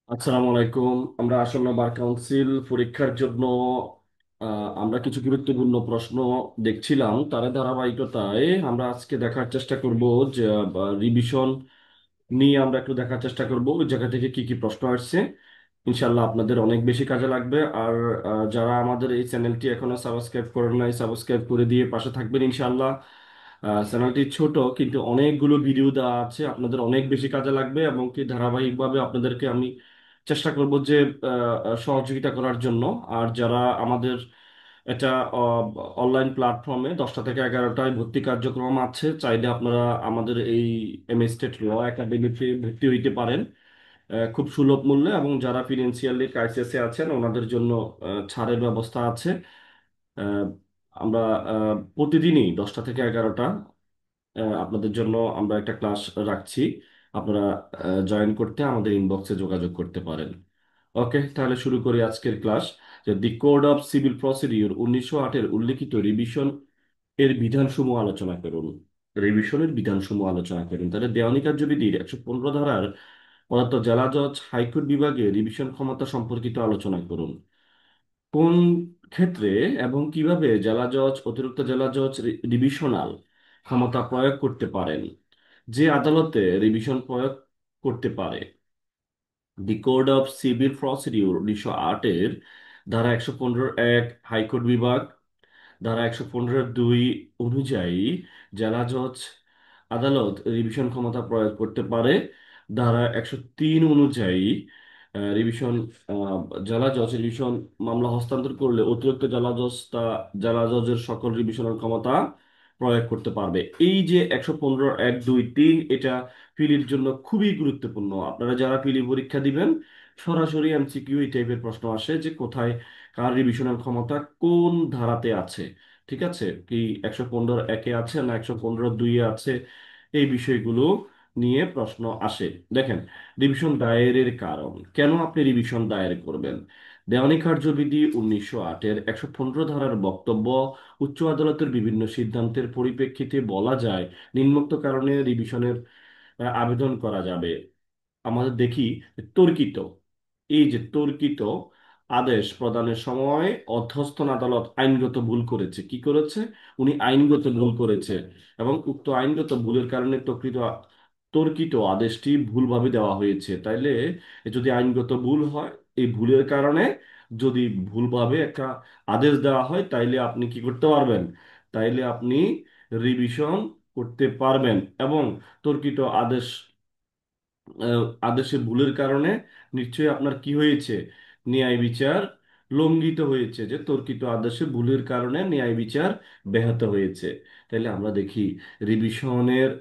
আসসালামু আলাইকুম। আমরা আসন্ন বার কাউন্সিল পরীক্ষার জন্য আমরা কিছু গুরুত্বপূর্ণ প্রশ্ন দেখছিলাম, তার ধারাবাহিকতায় আমরা আজকে দেখার চেষ্টা করব যে রিভিশন নিয়ে আমরা একটু দেখার চেষ্টা করব ওই জায়গা থেকে কি কি প্রশ্ন আসছে। ইনশাল্লাহ আপনাদের অনেক বেশি কাজে লাগবে। আর যারা আমাদের এই চ্যানেলটি এখনো সাবস্ক্রাইব করেন নাই, সাবস্ক্রাইব করে দিয়ে পাশে থাকবেন ইনশাল্লাহ। চ্যানেলটি ছোট কিন্তু অনেকগুলো ভিডিও দেওয়া আছে, আপনাদের অনেক বেশি কাজে লাগবে এবং কি ধারাবাহিকভাবে আপনাদেরকে আমি চেষ্টা করব যে সহযোগিতা করার জন্য। আর যারা আমাদের এটা অনলাইন প্ল্যাটফর্মে 10টা থেকে 11টায় ভর্তি কার্যক্রম আছে, চাইলে আপনারা আমাদের এই এম স্টেট ল একাডেমিতে ভর্তি হইতে পারেন খুব সুলভ মূল্যে। এবং যারা ফিনান্সিয়ালি ক্রাইসিসে আছেন ওনাদের জন্য ছাড়ের ব্যবস্থা আছে। আহ, আমরা প্রতিদিনই 10টা থেকে 11টা আপনাদের জন্য আমরা একটা ক্লাস রাখছি। আপনারা জয়েন করতে আমাদের ইনবক্সে যোগাযোগ করতে পারেন। ওকে, তাহলে শুরু করি আজকের ক্লাস। যে the code of civil procedure 1908-এর উল্লিখিত রিভিশন এর বিধানসমূহ আলোচনা করুন। রিভিশনের বিধানসমূহ আলোচনা করুন। তাহলে দেওয়ানি কার্যবিধির 115 ধারার পদার্থ জেলা জজ হাইকোর্ট বিভাগে রিভিশন ক্ষমতা সম্পর্কিত আলোচনা করুন। কোন ক্ষেত্রে এবং কিভাবে জেলা জজ, অতিরিক্ত জেলা জজ রিভিশনাল ক্ষমতা প্রয়োগ করতে পারেন? যে আদালতে রিভিশন প্রয়োগ করতে পারে? The code of civil procedure 1908-এর ধারা 115-1 হাইকোর্ট বিভাগ, ধারা 115-2 অনুযায়ী জেলা জজ আদালত রিভিশন ক্ষমতা প্রয়োগ করতে পারে। ধারা 103 অনুযায়ী রিভিশন আহ, জেলা জজ রিভিশন মামলা হস্তান্তর করলে অতিরিক্ত জেলা জজ তা জেলা জজের সকল রিভিশনের ক্ষমতা প্রয়োগ করতে পারবে। এই যে 115-1, 2, 3, এটা পিলির জন্য খুবই গুরুত্বপূর্ণ। আপনারা যারা পিলি পরীক্ষা দিবেন, সরাসরি এমসিকিউ এই টাইপের প্রশ্ন আসে যে কোথায় কার রিভিশনের ক্ষমতা কোন ধারাতে আছে। ঠিক আছে, কি 115-1-এ আছে না 115-2-এ আছে, এই বিষয়গুলো নিয়ে প্রশ্ন আসে। দেখেন, রিভিশন দায়েরের কারণ, কেন আপনি রিভিশন দায়ের করবেন? দেওয়ানি কার্যবিধি 1908-এর 115 ধারার বক্তব্য, উচ্চ আদালতের বিভিন্ন সিদ্ধান্তের পরিপ্রেক্ষিতে বলা যায় নিম্নোক্ত কারণে রিভিশনের আবেদন করা যাবে। আমাদের দেখি তর্কিত, এই যে তর্কিত আদেশ প্রদানের সময় অধস্তন আদালত আইনগত ভুল করেছে। কি করেছে? উনি আইনগত ভুল করেছে এবং উক্ত আইনগত ভুলের কারণে তর্কিত আদেশটি ভুলভাবে দেওয়া হয়েছে। তাইলে যদি আইনগত ভুল হয়, এই ভুলের কারণে যদি ভুলভাবে একটা আদেশ দেওয়া হয়, তাইলে আপনি কি করতে পারবেন? তাইলে আপনি রিভিশন করতে পারবেন। এবং তর্কিত আদেশে ভুলের কারণে নিশ্চয়ই আপনার কি হয়েছে? ন্যায় বিচার লঙ্ঘিত হয়েছে, যে তর্কিত আদেশে ভুলের কারণে ন্যায় বিচার ব্যাহত হয়েছে। তাহলে আমরা দেখি রিভিশনের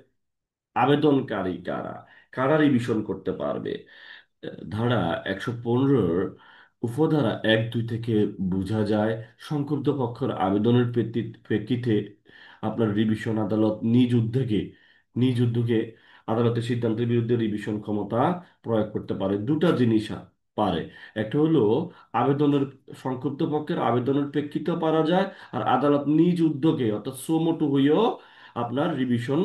আবেদনকারী কারা, কারা রিভিশন করতে পারবে। ধারা 115-র উপধারা 1, 2 থেকে বোঝা যায় সংক্ষুব্ধ পক্ষের আবেদনের প্রেক্ষিতে আপনার রিভিশন আদালত নিজ উদ্যোগে আদালতের সিদ্ধান্তের বিরুদ্ধে রিভিশন ক্ষমতা প্রয়োগ করতে পারে। দুটা জিনিস পারে। একটা হলো আবেদনের সংক্ষুব্ধ পক্ষের আবেদনের প্রেক্ষিতেও পারা যায়, আর আদালত নিজ উদ্যোগে অর্থাৎ সোমোটো হইয়েও আপনার রিভিশন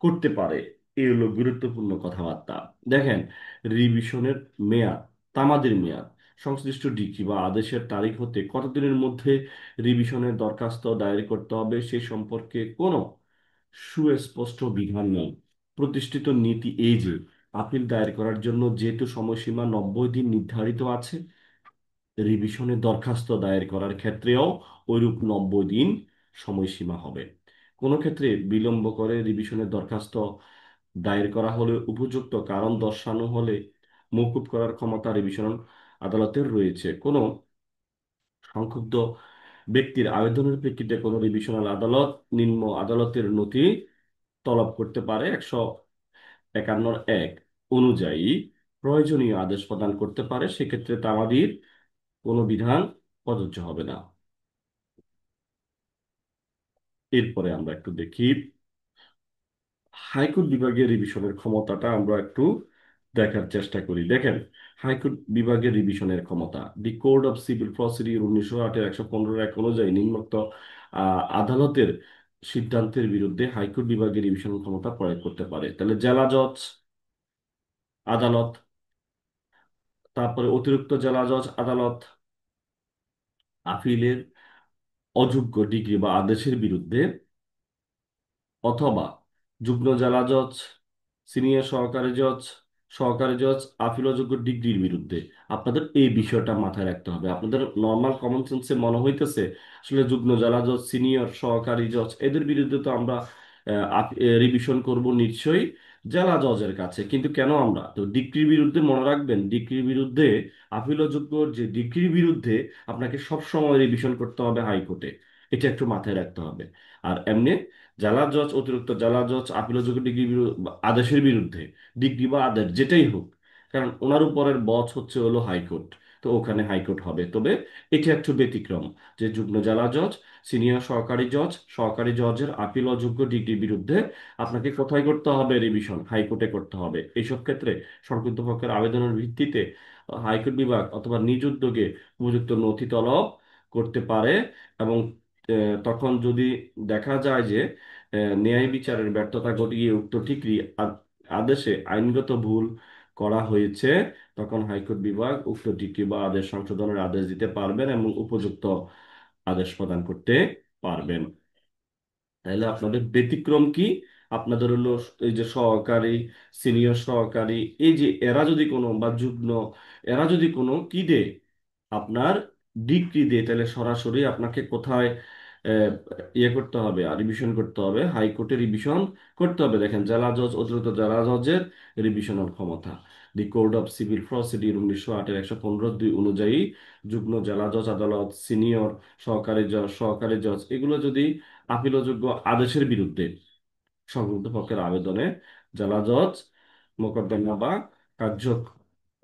করতে পারে। এই হলো গুরুত্বপূর্ণ কথাবার্তা। দেখেন, রিভিশনের মেয়াদ, তামাদির মেয়াদ, সংশ্লিষ্ট ডিক্রি বা আদেশের তারিখ হতে কতদিনের মধ্যে রিভিশনের দরখাস্ত দায়ের করতে হবে সে সম্পর্কে কোনো সুস্পষ্ট বিধান নেই। প্রতিষ্ঠিত নীতি এই যে আপিল দায়ের করার জন্য যেহেতু সময়সীমা 90 দিন নির্ধারিত আছে, রিভিশনের দরখাস্ত দায়ের করার ক্ষেত্রেও ওইরূপ 90 দিন সময়সীমা হবে। কোনো ক্ষেত্রে বিলম্ব করে রিভিশনের দরখাস্ত দায়ের করা হলে উপযুক্ত কারণ দর্শানো হলে মওকুফ করার ক্ষমতা রিভিশন আদালতের রয়েছে। কোনো সংক্ষুব্ধ ব্যক্তির আবেদনের প্রেক্ষিতে কোনো রিভিশনাল আদালত নিম্ন আদালতের নথি তলব করতে পারে। 151-1 অনুযায়ী প্রয়োজনীয় আদেশ প্রদান করতে পারে। সেক্ষেত্রে তামাদির কোনো বিধান প্রযোজ্য হবে না। এরপরে আমরা একটু দেখি হাইকোর্ট বিভাগের রিভিশনের ক্ষমতাটা আমরা একটু দেখার চেষ্টা করি। দেখেন, হাইকোর্ট বিভাগের রিভিশনের ক্ষমতা, the code of civil procedure 1908-এর 115-1 অনুযায়ী নিম্নোক্ত আদালতের সিদ্ধান্তের বিরুদ্ধে হাইকোর্ট বিভাগের রিভিশন ক্ষমতা প্রয়োগ করতে পারে। তাহলে জেলা জজ আদালত, তারপরে অতিরিক্ত জেলা জজ আদালত আপিলের অযোগ্য ডিগ্রি বা আদেশের বিরুদ্ধে, অথবা যুগ্ম জেলা জজ, সিনিয়র সহকারী জজ আপিল অযোগ্য ডিগ্রির বিরুদ্ধে। আপনাদের এই বিষয়টা মাথায় রাখতে হবে। আপনাদের নর্মাল কমন সেন্সে মনে হইতেছে আসলে যুগ্ম জেলা জজ, সিনিয়র সহকারী জজ এদের বিরুদ্ধে তো আমরা রিভিশন করব নিশ্চয়ই জেলা জজের কাছে, কিন্তু কেন আমরা তো ডিগ্রির বিরুদ্ধে মনে রাখবেন, ডিগ্রির বিরুদ্ধে আপিল অযোগ্য যে ডিগ্রির বিরুদ্ধে আপনাকে সব সময় রিভিশন করতে হবে হাইকোর্টে। এটা একটু মাথায় রাখতে হবে। আর এমনি জেলা জজ, অতিরিক্ত জেলা জজ আপিলযোগ্য ডিগ্রি আদেশের বিরুদ্ধে, ডিগ্রি বা আদেশ যেটাই হোক, কারণ ওনার উপরের বস হচ্ছে হলো হাইকোর্ট, তো ওখানে হাইকোর্ট হবে। তবে এটা একটু ব্যতিক্রম যে যুগ্ম জেলা জজ, সিনিয়র সহকারী জজের আপিল অযোগ্য ডিগ্রির বিরুদ্ধে আপনাকে কোথায় করতে হবে রিভিশন? হাইকোর্টে করতে হবে। এইসব ক্ষেত্রে সংক্ষুব্ধ পক্ষের আবেদনের ভিত্তিতে হাইকোর্ট বিভাগ অথবা নিজ উদ্যোগে উপযুক্ত নথি তলব করতে পারে। এবং তখন যদি দেখা যায় যে ন্যায় বিচারের ব্যর্থতা ঘটিয়ে উক্ত ঠিকই আদেশে আইনগত ভুল করা হয়েছে, তখন হাইকোর্ট বিভাগ উক্ত ডিক্রি বা আদেশ সংশোধনের আদেশ দিতে পারবেন এবং উপযুক্ত আদেশ প্রদান করতে পারবেন। তাহলে আপনাদের ব্যতিক্রম কি? আপনাদের হলো এই যে সহকারী, সিনিয়র সহকারী, এই যে এরা যদি কোনো বা যুগ্ম, এরা যদি কোনো কি দে আপনার ডিগ্রি দিয়ে, তাহলে সরাসরি আপনাকে কোথায় আহ, ইয়ে করতে হবে, আর রিভিশন করতে হবে, হাইকোর্টে রিভিশন করতে হবে। দেখেন জেলা জজ, অতিরিক্ত জেলা জজের রিভিশনাল ক্ষমতা, the code of civil procedure 1908-এর 115(2) অনুযায়ী যুগ্ম জেলা জজ আদালত, সিনিয়র সহকারী জজ এগুলো যদি আপিলযোগ্য আদেশের বিরুদ্ধে সংযুক্ত পক্ষের আবেদনে জেলা জজ মোকদ্দমা বা কার্য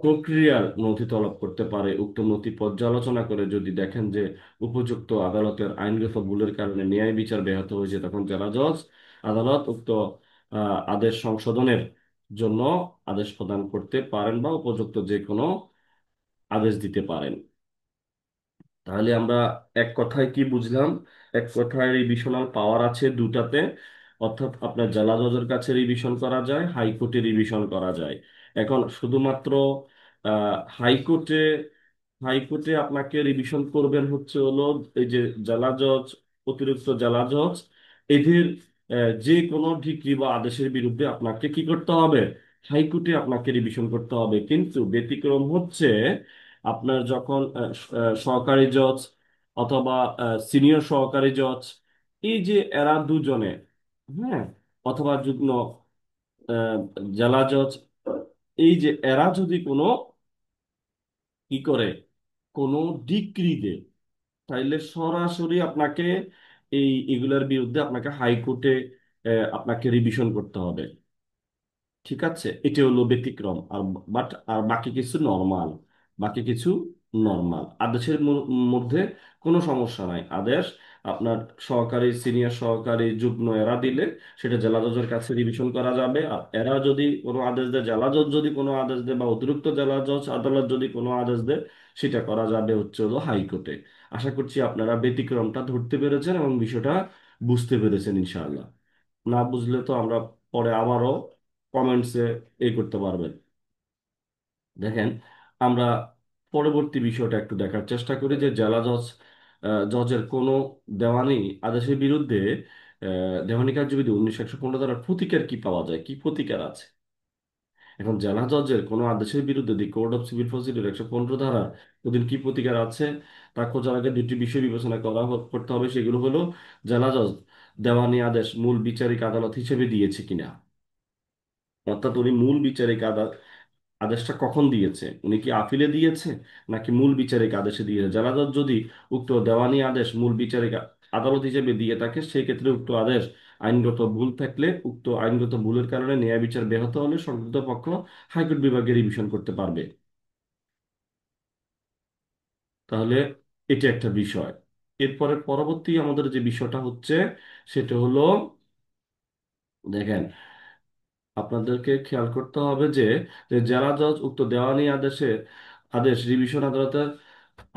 প্রক্রিয়ার নথি তলব করতে পারে। উক্ত নথি পর্যালোচনা করে যদি দেখেন যে উপযুক্ত আদালতের আইনগত ভুলের কারণে ন্যায় বিচার ব্যাহত হয়েছে, তখন জেলা জজ আদালত উক্ত আদেশ সংশোধনের জন্য আদেশ প্রদান করতে পারেন বা উপযুক্ত যে কোনো আদেশ দিতে পারেন। তাহলে আমরা এক কথায় কি বুঝলাম? এক কথায় রিভিশনাল পাওয়ার আছে দুটাতে, অর্থাৎ আপনার জেলা জজের কাছে রিভিশন করা যায়, হাইকোর্টে রিভিশন করা যায়। এখন শুধুমাত্র হাইকোর্টে হাইকোর্টে আপনাকে রিভিশন করবেন হচ্ছে হলো এই যে জেলা জজ, অতিরিক্ত জেলা জজ এদের যে কোনো ডিক্রি বা আদেশের বিরুদ্ধে আপনাকে কি করতে হবে? হাইকোর্টে আপনাকে রিভিশন করতে হবে। কিন্তু ব্যতিক্রম হচ্ছে আপনার যখন সহকারী জজ অথবা সিনিয়র সহকারী জজ, এই যে এরা দুজনে, হ্যাঁ, অথবা যুগ্ম আহ, জেলা জজ, এই যে এরা যদি কোনো কি করে, কোনো ডিক্রি দেয়, তাইলে সরাসরি আপনাকে এগুলোর বিরুদ্ধে আপনাকে হাইকোর্টে আপনাকে রিভিশন করতে হবে। ঠিক আছে, এটা হলো ব্যতিক্রম। আর আর বাকি কিছু নর্মাল, বাকি কিছু নর্মাল আদেশের মধ্যে কোনো সমস্যা নাই। আদেশ আপনার সহকারী, সিনিয়র সহকারী, যুগ্ম এরা দিলে সেটা জেলা জজের কাছে রিভিশন করা যাবে। আর এরা যদি কোনো আদেশ দেয়, জেলা জজ যদি কোনো আদেশ দেয় বা অতিরিক্ত জেলা জজ আদালত যদি কোনো আদেশ দেয়, সেটা করা যাবে হচ্ছে হলো হাইকোর্টে। আশা করছি আপনারা ব্যতিক্রমটা ধরতে পেরেছেন এবং বিষয়টা বুঝতে পেরেছেন ইনশাআল্লাহ। না বুঝলে তো আমরা পরে আবারও কমেন্টসে করতে পারবেন। দেখেন, আমরা পরবর্তী বিষয়টা একটু দেখার চেষ্টা করি যে জেলা জজের কোনো দেওয়ানি আদেশের বিরুদ্ধে দেওয়ানি কার্যবিধি 1915 দ্বারা প্রতিকার কি পাওয়া যায়, কি প্রতিকার আছে। এখন জেলা জজের কোনো আদেশের বিরুদ্ধে দি কোড অফ সিভিল প্রসিডিউর 115 ধারা ওদের কি প্রতিকার আছে তা খোঁজার আগে দুটি বিষয় বিবেচনা করতে হবে। সেগুলো হলো জেলা জজ দেওয়ানি আদেশ মূল বিচারিক আদালত হিসেবে দিয়েছে কিনা, অর্থাৎ উনি মূল বিচারিক আদেশটা কখন দিয়েছে, উনি কি আপিলে দিয়েছে নাকি মূল বিচারিক আদেশে দিয়েছে। জেলা জজ যদি উক্ত দেওয়ানি আদেশ মূল বিচারিক আদালত হিসেবে দিয়ে থাকে, সেই ক্ষেত্রে উক্ত আদেশ আইনগত ভুল থাকলে, উক্ত আইনগত ভুলের কারণে ন্যায় বিচার ব্যাহত হলে সংশ্লিষ্ট পক্ষ হাইকোর্ট বিভাগে রিভিশন করতে পারবে। তাহলে এটা একটা বিষয়। এরপরে পরবর্তী আমাদের যে বিষয়টা হচ্ছে সেটা হলো, দেখেন, আপনাদেরকে খেয়াল করতে হবে যে যে জেলা জজ উক্ত দেওয়ানি আদেশ রিভিশন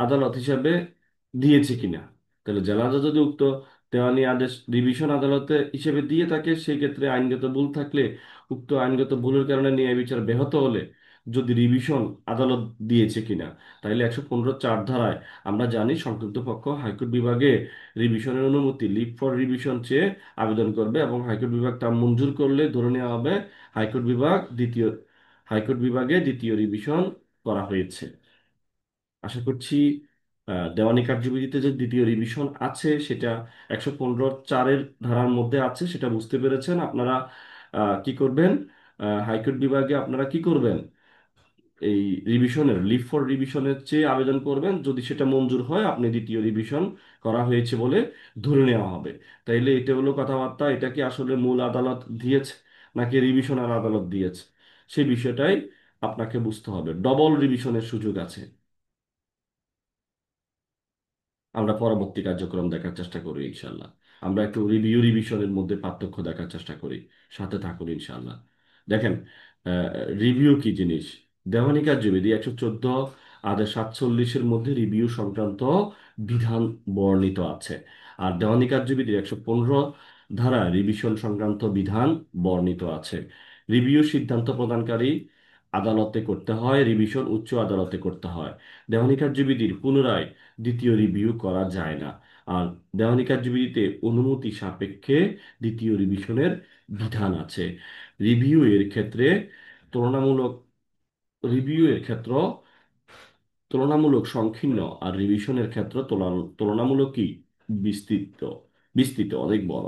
আদালত হিসাবে দিয়েছে কিনা। তাহলে জেলা জজ যদি উক্ত দেওয়ানি আদেশ রিভিশন আদালতে হিসেবে দিয়ে থাকে, সেই ক্ষেত্রে আইনগত ভুল থাকলে, উক্ত আইনগত ভুলের কারণে ন্যায় বিচার ব্যাহত হলে যদি রিভিশন আদালত দিয়েছে কিনা। তাইলে 115(4) ধারায় আমরা জানি সংশ্লিষ্ট পক্ষ হাইকোর্ট বিভাগে রিভিশনের অনুমতি লিভ ফর রিভিশন চেয়ে আবেদন করবে এবং হাইকোর্ট বিভাগ তা মঞ্জুর করলে ধরে নেওয়া হবে হাইকোর্ট বিভাগ দ্বিতীয় হাইকোর্ট বিভাগে দ্বিতীয় রিভিশন করা হয়েছে। আশা করছি দেওয়ানি কার্যবিধিতে যে দ্বিতীয় রিভিশন আছে সেটা 115(4) ধারার মধ্যে আছে, সেটা বুঝতে পেরেছেন আপনারা। কি করবেন, হাইকোর্ট বিভাগে আপনারা কি করবেন, এই রিভিশনের লিভ ফর রিভিশনের চেয়ে আবেদন করবেন। যদি সেটা মঞ্জুর হয় আপনি দ্বিতীয় রিভিশন করা হয়েছে বলে ধরে নেওয়া হবে। তাইলে এটা হলো কথাবার্তা। এটা কি আসলে মূল আদালত দিয়েছে নাকি রিভিশনাল আদালত দিয়েছে, সেই বিষয়টাই আপনাকে বুঝতে হবে। ডবল রিভিশনের সুযোগ আছে। আমরা পরবর্তী কার্যক্রম দেখার চেষ্টা করি ইনশাল্লাহ। আমরা একটু রিভিউ রিভিশনের মধ্যে পার্থক্য দেখার চেষ্টা করি। সাথে থাকুন ইনশাল্লাহ। দেখেন, রিভিউ কি জিনিস। দেওয়ানি কার্যবিধি 114 আদেশ 47-এর মধ্যে রিভিউ সংক্রান্ত বিধান বর্ণিত আছে। আর দেওয়ানি কার্যবিধি 115 ধারা রিভিশন সংক্রান্ত বিধান বর্ণিত আছে। রিভিউ সিদ্ধান্ত প্রদানকারী আদালতে করতে হয়, রিভিশন উচ্চ আদালতে করতে হয়। দেওয়ানি কার্যবিধির পুনরায় দ্বিতীয় রিভিউ করা যায় না। আর দেওয়ানি কার্যবিধিতে অনুমতি সাপেক্ষে দ্বিতীয় রিভিশনের বিধান আছে। রিভিউ এর ক্ষেত্রে তুলনামূলক রিভিউ এর ক্ষেত্র তুলনামূলক সংকীর্ণ, আর রিভিশনের ক্ষেত্র তুলনামূলক কি বিস্তৃত বিস্তৃত অনেক বড়।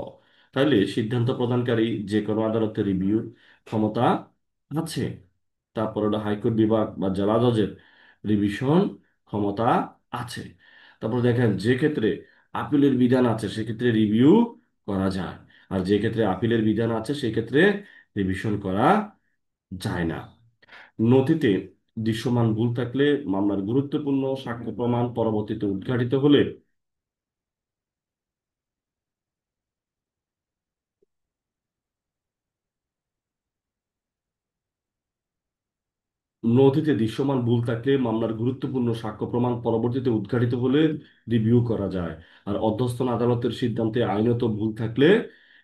তাহলে সিদ্ধান্ত প্রদানকারী যে কোনো আদালতের রিভিউর ক্ষমতা আছে। তারপর হলো হাইকোর্ট বিভাগ বা জেলা জজের রিভিশন ক্ষমতা আছে। তারপর দেখেন, যে ক্ষেত্রে আপিলের বিধান আছে সেক্ষেত্রে রিভিউ করা যায়, আর যে ক্ষেত্রে আপিলের বিধান আছে সেক্ষেত্রে রিভিশন করা যায় না। নথিতে দৃশ্যমান ভুল থাকলে, মামলার গুরুত্বপূর্ণ সাক্ষ্য প্রমাণ পরবর্তীতে উদ্ঘাটিত হলে, নথিতে দৃশ্যমান ভুল থাকলে মামলার গুরুত্বপূর্ণ সাক্ষ্য প্রমাণ পরবর্তীতে উদ্ঘাটিত হলে রিভিউ করা যায়। আর অধস্তন আদালতের সিদ্ধান্তে আইনত ভুল থাকলে,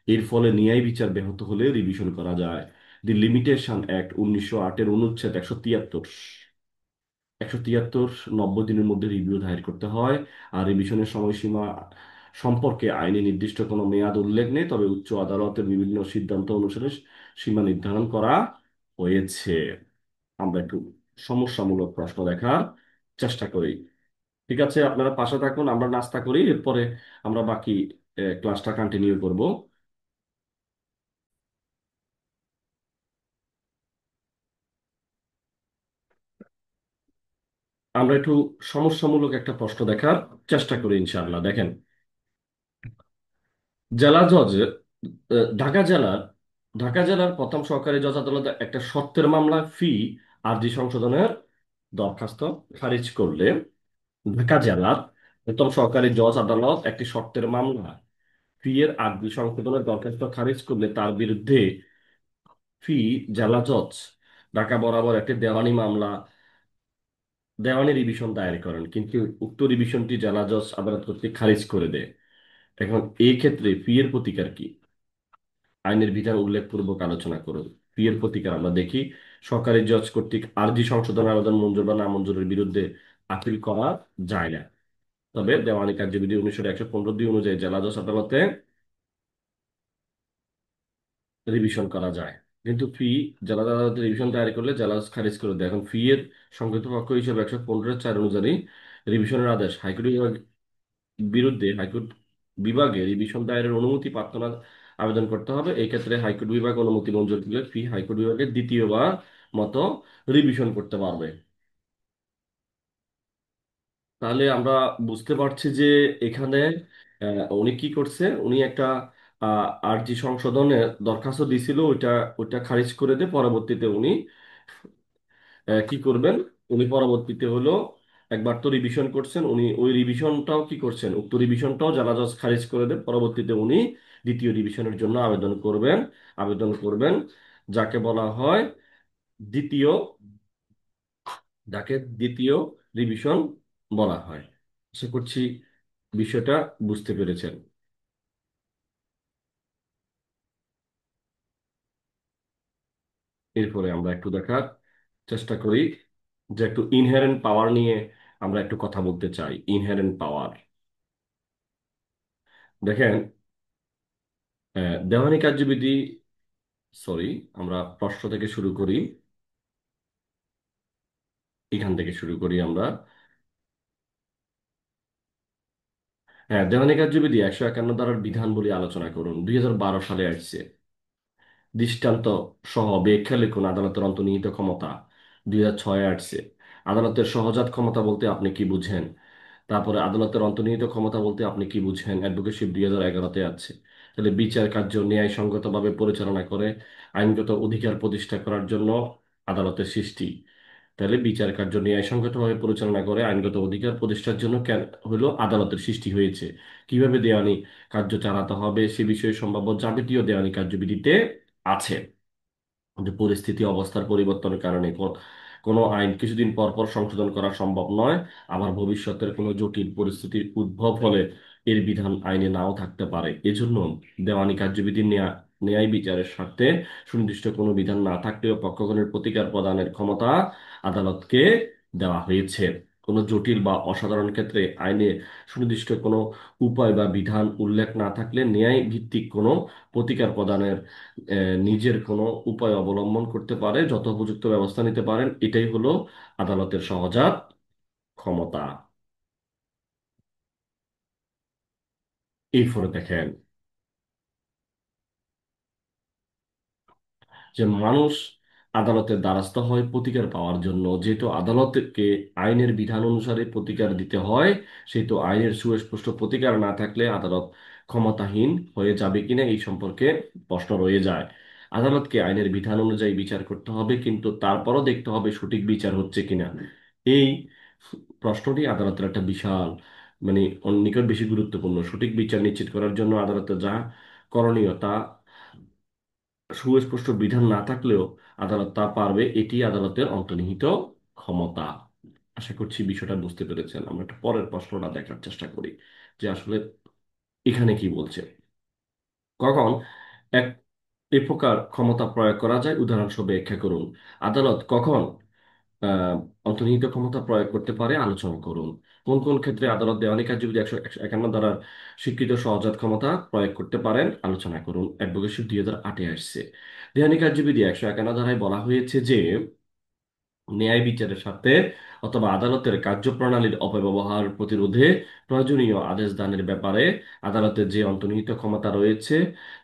এর ফলে ন্যায় বিচার ব্যাহত হলে রিভিশন করা যায়। দি লিমিটেশন অ্যাক্ট 1908-এর অনুচ্ছেদ 173 173 90 দিনের মধ্যে রিভিউ দায়ের করতে হয়। আর রিভিশনের সময়সীমা সম্পর্কে আইনে নির্দিষ্ট কোনো মেয়াদ উল্লেখ নেই, তবে উচ্চ আদালতের বিভিন্ন সিদ্ধান্ত অনুসারে সীমা নির্ধারণ করা হয়েছে। আমরা একটু সমস্যামূলক প্রশ্ন দেখার চেষ্টা করি। ঠিক আছে, আপনারা পাশে থাকুন, আমরা নাস্তা করি, এরপরে আমরা বাকি ক্লাসটা কন্টিনিউ করব। আমরা একটু সমস্যামূলক একটা প্রশ্ন দেখার চেষ্টা করি ইনশাআল্লাহ। দেখেন, জেলা জজ ঢাকা জেলার প্রথম সহকারী জজ আদালত একটা শর্তের মামলা ফি আরজি সংশোধনের দরখাস্ত খারিজ করলে, ঢাকা জেলার প্রথম সহকারী জজ আদালত একটি শর্তের মামলা ফি এর আরজি সংশোধনের দরখাস্ত খারিজ করলে তার বিরুদ্ধে ফি জেলা জজ ঢাকা বরাবর একটি দেওয়ানি রিভিশন দায়ের করেন, কিন্তু উক্ত রিভিশনটি জেলা জজ আদালত কর্তৃক খারিজ করে দেয়। এখন এই ক্ষেত্রে ফি এর প্রতিকার কি? আইনের বিধান উল্লেখপূর্বক আলোচনা করুন। ফি এর প্রতিকার আমরা দেখি। সরকারি জজ কর্তৃক আরজি সংশোধন আবেদন মঞ্জুর বা নামঞ্জুরের বিরুদ্ধে আপিল করা যায় না। তবে দেওয়ানি কার্যবিধি 1915 অনুযায়ী জেলা জজ আদালতে রিভিশন করা যায়। কিন্তু জেলা আদালতে রিভিশন দায়ের করলে জেলা জজ খারিজ করে দেয়। এখন ফি এর সংক্ষিপ্ত পক্ষ হিসেবে 115(4) অনুযায়ী রিভিশনের আদেশ হাইকোর্ট বিভাগে রিভিশন দায়েরের অনুমতি প্রার্থনা আবেদন করতে হবে। এই ক্ষেত্রে হাইকোর্ট বিভাগ অনুমতি মঞ্জুর করলে হাইকোর্ট বিভাগে দ্বিতীয়বার মতো রিভিশন করতে পারবে। তাহলে আমরা বুঝতে পারছি যে এখানে উনি কি করছে, উনি একটা আরজি সংশোধনের দরখাস্ত দিছিল, ওইটা ওইটা খারিজ করে দিয়ে পরবর্তীতে উনি কি করবেন, উনি পরবর্তীতে হলো একবার তো রিভিশন করছেন, উনি ওই রিভিশনটাও কি করছেন, উক্ত রিভিশনটাও জেলা জজ খারিজ করে দেন। পরবর্তীতে উনি দ্বিতীয় রিভিশনের জন্য আবেদন করবেন, যাকে বলা হয় দ্বিতীয় যাকে দ্বিতীয় রিভিশন বলা হয়। আশা করছি বিষয়টা বুঝতে পেরেছেন। এরপরে আমরা একটু দেখার চেষ্টা করি যে একটু ইনহেরেন্ট পাওয়ার নিয়ে আমরা একটু কথা বলতে চাই। ইনহেরেন্ট পাওয়ার, দেখেন, দেওয়ানি কার্যবিধি, সরি, আমরা প্রশ্ন থেকে শুরু করি, এখান থেকে শুরু করি আমরা। হ্যাঁ, দেওয়ানি কার্যবিধি 151 ধারার বিধান বলে আলোচনা করুন। 2012 সালে আসছে। দৃষ্টান্ত সহ ব্যাখ্যা লিখুন আদালতের অন্তর্নিহিত ক্ষমতা। 2006 আসছে। আদালতের সহজাত ক্ষমতা বলতে আপনি কি বুঝেন? তারপরে আদালতের অন্তর্নিহিত ক্ষমতা বলতে আপনি কি বুঝেন, অ্যাডভোকেটশিপ 2011-তে আছে। তাহলে বিচার কার্য ন্যায়সঙ্গতভাবে পরিচালনা করে আইনগত অধিকার প্রতিষ্ঠা করার জন্য আদালতের সৃষ্টি। তাহলে বিচার কার্য ন্যায়সঙ্গতভাবে পরিচালনা করে আইনগত অধিকার প্রতিষ্ঠার জন্য কেন হলো আদালতের সৃষ্টি হয়েছে। কিভাবে দেওয়ানি কার্য চালাতে হবে সে বিষয়ে সম্ভাব্য যাবতীয় দেওয়ানি কার্যবিধিতে আছে। যে পরিস্থিতি অবস্থার পরিবর্তনের কারণে কোনো আইন কিছুদিন পর পর সংশোধন করা সম্ভব নয়। আবার ভবিষ্যতের কোনো জটিল পরিস্থিতির উদ্ভব হলে এর বিধান আইনে নাও থাকতে পারে। এজন্য দেওয়ানি কার্যবিধি ন্যায় বিচারের স্বার্থে সুনির্দিষ্ট কোনো বিধান না থাকলেও পক্ষগণের প্রতিকার প্রদানের ক্ষমতা আদালতকে দেওয়া হয়েছে। কোনো জটিল বা অসাধারণ ক্ষেত্রে আইনে সুনির্দিষ্ট কোনো উপায় বা বিধান উল্লেখ না থাকলে ন্যায় ভিত্তিক কোনো প্রতিকার প্রদানের নিজের কোনো উপায় অবলম্বন করতে পারে, যথোপযুক্ত ব্যবস্থা নিতে পারেন। এটাই হলো আদালতের সহজাত ক্ষমতা। এরপরে দেখেন যে মানুষ আদালতের দ্বারস্থ হয় প্রতিকার পাওয়ার জন্য। যেহেতু আদালতকে আইনের বিধান অনুসারে প্রতিকার দিতে হয়, সেহেতু আইনের সুস্পষ্ট প্রতিকার না থাকলে আদালত ক্ষমতাহীন হয়ে যাবে কিনা এই সম্পর্কে প্রশ্ন রয়ে যায়। আদালতকে আইনের বিধান অনুযায়ী বিচার করতে হবে, কিন্তু তারপরও দেখতে হবে সঠিক বিচার হচ্ছে কিনা। এই প্রশ্নটি আদালতের একটা বিশাল, মানে নিকট বেশি গুরুত্বপূর্ণ। সঠিক বিচার নিশ্চিত করার জন্য আদালতে যা করণীয় তা সুস্পষ্ট বিধান না থাকলেও আদালত তা পারবে, এটি আদালতের অন্তর্নিহিত ক্ষমতা। আশা করছি বিষয়টা বুঝতে পেরেছেন। আমরা একটা পরের প্রশ্নটা দেখার চেষ্টা করি যে আসলে এখানে কি বলছে। কখন এক এ প্রকার ক্ষমতা প্রয়োগ করা যায় উদাহরণসহ ব্যাখ্যা করুন। আদালত কখন আহ অন্তর্নিহিত ক্ষমতা প্রয়োগ করতে পারে আলোচনা করুন। কোন কোন ক্ষেত্রে আদালত দেওয়ানি কার্যবিধি 151 দ্বারা স্বীকৃত সহজাত ক্ষমতা প্রয়োগ করতে পারেন আলোচনা করুন। অ্যাডভোকেটশিপ 2008-এ আসছে। দেওয়ানি কার্যবিধি 151 ধারায় বলা হয়েছে যে ন্যায় বিচারের স্বার্থে অথবা আদালতের কার্যপ্রণালীর অপব্যবহার প্রতিরোধে প্রয়োজনীয় আদেশ দানের ব্যাপারে আদালতের যে অন্তর্নিহিত ক্ষমতা রয়েছে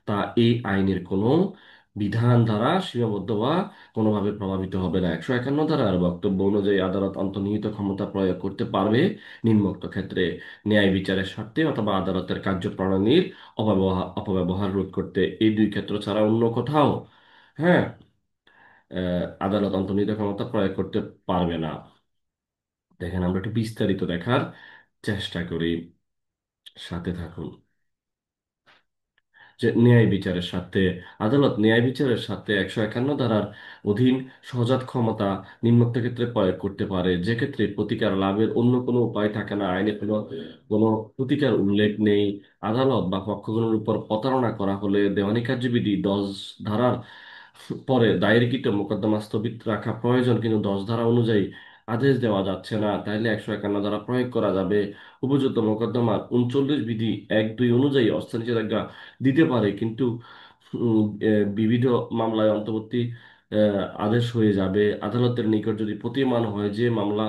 তা এই আইনের কোনো বিধান দ্বারা সীমাবদ্ধ বা কোনোভাবে প্রভাবিত হবে না। 151 ধারার বক্তব্য অনুযায়ী আদালত অন্তর্নিহিত ক্ষমতা প্রয়োগ করতে পারবে নিম্নোক্ত ক্ষেত্রে: ন্যায় বিচারের স্বার্থে অথবা আদালতের কার্যপ্রণালীর অপব্যবহার রোধ করতে। এই দুই ক্ষেত্র ছাড়া অন্য কোথাও, হ্যাঁ, আদালত অন্তর্নিহিত ক্ষমতা প্রয়োগ করতে পারবে না। দেখেন, আমরা একটু বিস্তারিত দেখার চেষ্টা করি, সাথে থাকুন। যে ন্যায় বিচারের স্বার্থে আদালত ন্যায় বিচারের স্বার্থে 151 ধারার অধীন সহজাত ক্ষমতা নিম্নোক্ত ক্ষেত্রে প্রয়োগ করতে পারে: যে ক্ষেত্রে প্রতিকার লাভের অন্য কোনো উপায় থাকে না, আইনে কোনো কোনো প্রতিকার উল্লেখ নেই, আদালত বা পক্ষগণের উপর প্রতারণা করা হলে দেওয়ানি কার্যবিধি 10 ধারার পরে দায়েরকৃত মোকদ্দমা স্থগিত রাখা প্রয়োজন, কিন্তু 10 ধারা অনুযায়ী আদেশ দেওয়া যাচ্ছে না, তাইলে 151 ধারা প্রয়োগ করা যাবে। উপযুক্ত মোকদ্দমার 39 বিধি 1-2 অনুযায়ী অস্থায়ী নিষেধাজ্ঞা দিতে পারে, কিন্তু বিবিধ মামলায় অন্তর্বর্তী আদেশ হয়ে যাবে। আদালতের নিকট যদি প্রতীয়মান হয় যে মামলা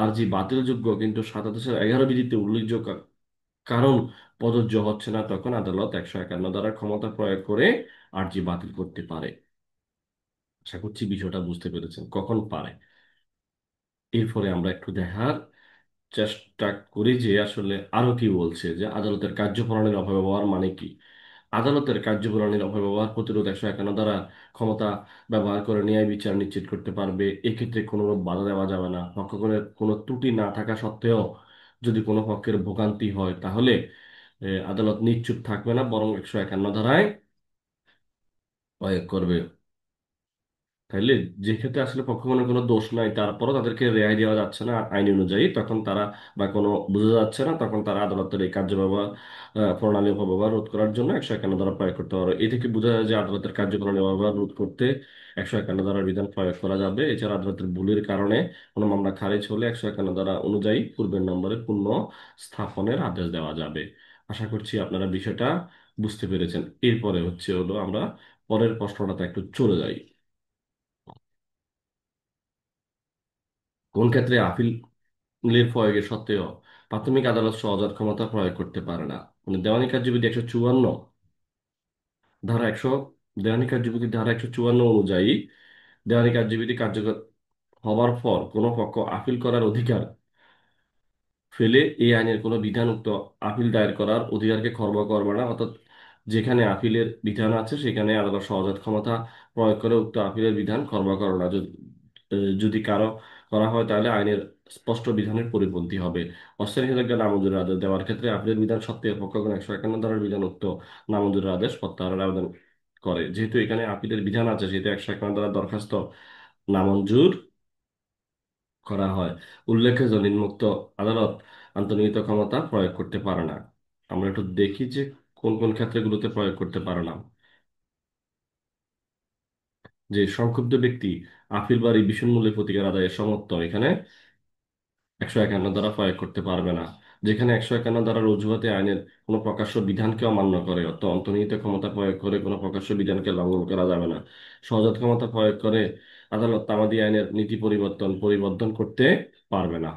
আর্জি বাতিলযোগ্য কিন্তু 27-11 বিধিতে উল্লেখযোগ্য কারণ প্রযোজ্য হচ্ছে না, তখন আদালত 151 ধারার ক্ষমতা প্রয়োগ করে আর্জি বাতিল করতে পারে। আশা করছি বিষয়টা বুঝতে পেরেছেন কখন পারে। এরপরে আমরা একটু দেখার চেষ্টা করি যে আসলে আরো কি বলছে, যে আদালতের কার্যপ্রণালীর অপব্যবহার মানে কি। আদালতের কার্যপ্রণালীর অপব্যবহার প্রতিরোধ 151 দ্বারা ক্ষমতা ব্যবহার করে ন্যায় বিচার নিশ্চিত করতে পারবে। এক্ষেত্রে কোনো বাধা দেওয়া যাবে না। পক্ষগণের কোনো ত্রুটি না থাকা সত্ত্বেও যদি কোনো পক্ষের ভোগান্তি হয় তাহলে আদালত নিশ্চুপ থাকবে না, বরং 151 ধারায় প্রয়োগ করবে। তাইলে যে ক্ষেত্রে আসলে পক্ষগণের কোনো দোষ নাই, তারপরও তাদেরকে রেহাই দেওয়া যাচ্ছে না আইন অনুযায়ী, তখন তারা বা কোনো বোঝা যাচ্ছে না, তখন তারা আদালতের এই কার্য ব্যবহার প্রণালী অপব্যবহার রোধ করার জন্য 151 ধারা প্রয়োগ করতে পারবে। এ থেকে বোঝা যায় যে আদালতের কার্যপ্রণালী অপব্যবহার রোধ করতে 151 ধারার বিধান প্রয়োগ করা যাবে। এছাড়া আদালতের ভুলের কারণে কোনো মামলা খারিজ হলে 151 ধারা অনুযায়ী পূর্বের নম্বরে পুনঃ স্থাপনের আদেশ দেওয়া যাবে। আশা করছি আপনারা বিষয়টা বুঝতে পেরেছেন। এরপরে হলো আমরা পরের প্রশ্নটাতে একটু চলে যাই। কোন ক্ষেত্রে আপিলের প্রয়োগের সত্ত্বেও প্রাথমিক আদালত সহজাত ক্ষমতা প্রয়োগ করতে পারে না? মানে দেওয়ানি কার্যবিধি 154 ধারা একশো দেওয়ানি কার্যবিধি ধারা 154 অনুযায়ী দেওয়ানি কার্যবিধি কার্যকর হবার পর কোনো পক্ষ আপিল করার অধিকার ফেলে এই আইনের কোনো বিধান উক্ত আপিল দায়ের করার অধিকারকে খর্ব করবে না। অর্থাৎ যেখানে আপিলের বিধান আছে সেখানে আদালত সহজাত ক্ষমতা প্রয়োগ করে উক্ত আপিলের বিধান খর্ব করে না। যদি কারো করা হয় তাহলে আইনের স্পষ্ট বিধানের পরিপন্থী হবে। অস্থায়ী নিষেধাজ্ঞা নামঞ্জুরের আদেশ দেওয়ার ক্ষেত্রে আপিলের বিধান সত্ত্বেও পক্ষগণ 151 ধারার বিধান উক্ত নামঞ্জুরের আদেশ প্রত্যাহারের আবেদন করে। যেহেতু এখানে আপিলের বিধান আছে সেহেতু 151 ধারার দরখাস্ত নামঞ্জুর করা হয়। উল্লেখ্য যে নিম্নোক্ত আদালত আন্তর্নিহিত ক্ষমতা প্রয়োগ করতে পারে না। আমরা একটু দেখি যে কোন কোন ক্ষেত্রগুলোতে প্রয়োগ করতে পারে না। যে সংক্ষুব্ধ ব্যক্তি আপিল বা রিভিশন মূল্যে প্রতিকার আদায়ে সমর্থ, এখানে 151 দ্বারা প্রয়োগ করতে পারবে না। যেখানে 151 দ্বারার অজুহাতে আইনের কোনো প্রকাশ্য বিধানকে অমান্য করে, অর্থাৎ অন্তর্নিহিত ক্ষমতা প্রয়োগ করে কোনো প্রকাশ্য বিধানকে লঙ্ঘন করা যাবে না। সহজাত ক্ষমতা প্রয়োগ করে আদালত তামাদি আইনের নীতি পরিবর্তন করতে পারবে না।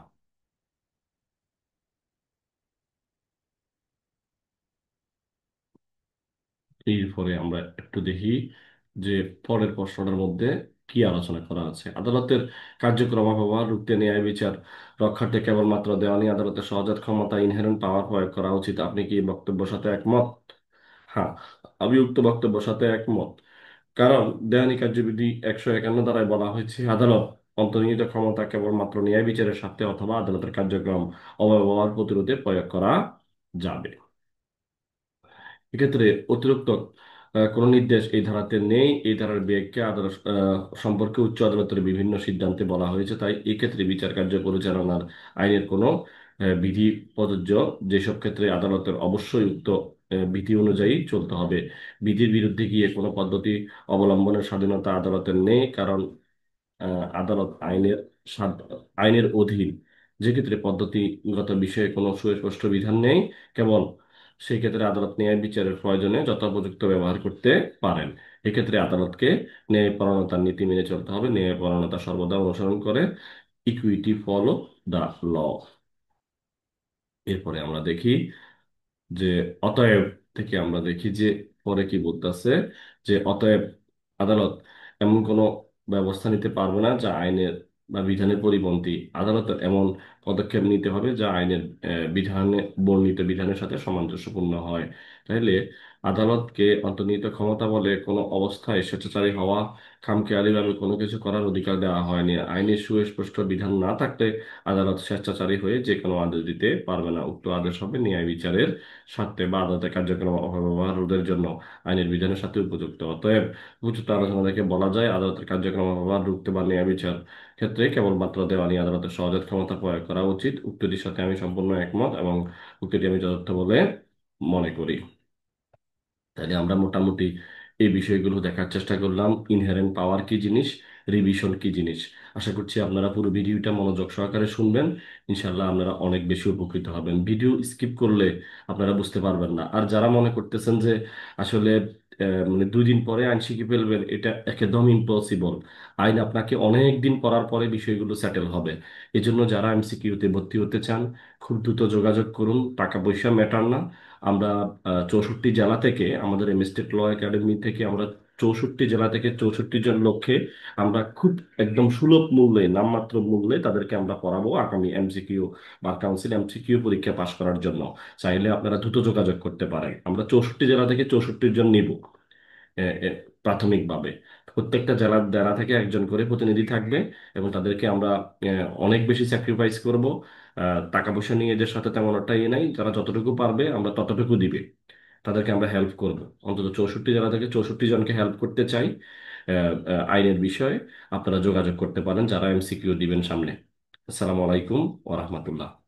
এরপরে আমরা একটু দেখি যে পরের প্রশ্নটার মধ্যে কি আলোচনা করা আছে। আদালতের কার্যক্রম অপব্যবহার রুখতে ন্যায় বিচার রক্ষার্থে কেবলমাত্র দেওয়ানি আদালতের সহজাত ক্ষমতা ইনহেরেন্ট পাওয়ার প্রয়োগ করা উচিত। আপনি কি এই বক্তব্যের সাথে একমত? হ্যাঁ, আমি উক্ত বক্তব্যের সাথে একমত। কারণ দেওয়ানি কার্যবিধি 151 দ্বারাই বলা হয়েছে আদালত অন্তর্নিহিত ক্ষমতা কেবলমাত্র ন্যায় বিচারের স্বার্থে অথবা আদালতের কার্যক্রম অপব্যবহার প্রতিরোধে প্রয়োগ করা যাবে। এক্ষেত্রে অতিরিক্ত কোনো নির্দেশ এই ধারাতে নেই। এই ধারার বিবেককে আদালত সম্পর্কে উচ্চ আদালতের বিভিন্ন সিদ্ধান্তে বলা হয়েছে। তাই এই ক্ষেত্রে বিচার কার্য পরিচালনার আইনের কোনো বিধি প্রযোজ্য। যেসব ক্ষেত্রে আদালতের অবশ্যই উক্ত বিধি অনুযায়ী চলতে হবে। বিধির বিরুদ্ধে গিয়ে কোনো পদ্ধতি অবলম্বনের স্বাধীনতা আদালতের নেই। কারণ আদালত স্বাদ- আইনের অধীন। যে ক্ষেত্রে পদ্ধতিগত বিষয়ে কোনো সুস্পষ্ট বিধান নেই, কেবল সেই ক্ষেত্রে আদালত ন্যায় বিচারের প্রয়োজনে যথোপযুক্ত ব্যবহার করতে পারেন। এক্ষেত্রে আদালতকে ন্যায়পরায়ণতার নীতি মেনে চলতে হবে। ন্যায়পরায়ণতা সর্বদা অনুসরণ করে ইকুইটি ফলো দ্য ল। এরপরে আমরা দেখি যে অতএব থেকে আমরা দেখি যে পরে কি বলতেছে, যে অতএব আদালত এমন কোনো ব্যবস্থা নিতে পারবে না যা আইনের বা বিধানের পরিপন্থী। আদালতের এমন পদক্ষেপ নিতে হবে যা আইনের বিধানে বর্ণিত বিধানের সাথে সামঞ্জস্যপূর্ণ হয়। তাইলে আদালতকে অন্তর্নিহিত ক্ষমতা বলে কোনো অবস্থায় স্বেচ্ছাচারী হওয়া, খামখেয়ালিভাবে কোনো কিছু করার অধিকার দেওয়া হয়নি। আইনের সুস্পষ্ট বিধান না থাকলে আদালত স্বেচ্ছাচারী হয়ে যে কোনো আদেশ দিতে পারবে না। উক্ত আদেশ হবে ন্যায় বিচারের স্বার্থে বা আদালতের কার্যক্রম অপব্যবহার রোধের জন্য আইনের বিধানের সাথে উপযুক্ত। অতএব উপযুক্ত আলোচনা থেকে বলা যায় আদালতের কার্যক্রম অপব্যবহার রুখতে বা ন্যায় বিচার ক্ষেত্রে কেবলমাত্র দেওয়ানি আদালতের সহজাত ক্ষমতা প্রয়োগ করা উচিত। উক্তিটির সাথে আমি সম্পূর্ণ একমত এবং উক্তিটি আমি যথার্থ বলে মনে করি। তাহলে আমরা মোটামুটি এই বিষয়গুলো দেখার চেষ্টা করলাম। ইনহেরেন্ট পাওয়ার কি জিনিস, রিভিশন কি জিনিস। আশা করছি আপনারা পুরো ভিডিওটা মনোযোগ সহকারে শুনবেন। ইনশাল্লাহ আপনারা অনেক বেশি উপকৃত হবেন। ভিডিও স্কিপ করলে আপনারা বুঝতে পারবেন না। আর যারা মনে করতেছেন যে আসলে মানে 2 দিন পরে আইন শিখে ফেলবেন, এটা একদম ইম্পসিবল। আইন আপনাকে অনেক দিন পড়ার পরে বিষয়গুলো সেটেল হবে। এজন্য যারা এমসিকিউতে ভর্তি হতে চান খুব দ্রুত যোগাযোগ করুন। টাকা পয়সা ম্যাটার না। আমরা 64 জেলা থেকে, আমাদের এমএসটেট ল একাডেমি থেকে আমরা 64 জেলা থেকে 64 জন লোককে আমরা খুব একদম সুলভ মূল্যে, নামমাত্র মূল্যে তাদেরকে আমরা পড়াবো আগামী এমসিকিউ বা কাউন্সিল এমসিকিউ পরীক্ষা পাশ করার জন্য। চাইলে আপনারা দ্রুত যোগাযোগ করতে পারেন। আমরা 64 জেলা থেকে 64 জন নিব এ, এ, প্রাথমিকভাবে। প্রত্যেকটা জেলার জেলা থেকে একজন করে প্রতিনিধি থাকবে এবং তাদেরকে আমরা অনেক বেশি স্যাক্রিফাইস করব। টাকা পয়সা নিয়ে এদের সাথে তেমন একটা ইয়ে নাই। যারা যতটুকু পারবে আমরা ততটুকু দিবে, তাদেরকে আমরা হেল্প করব। অন্তত 64 জেলা থেকে 64 জনকে হেল্প করতে চাই। আইনের বিষয়ে আপনারা যোগাযোগ করতে পারেন যারা এমসিকিউ দিবেন সামনে। আসসালামু আলাইকুম ওয়া রাহমাতুল্লাহ।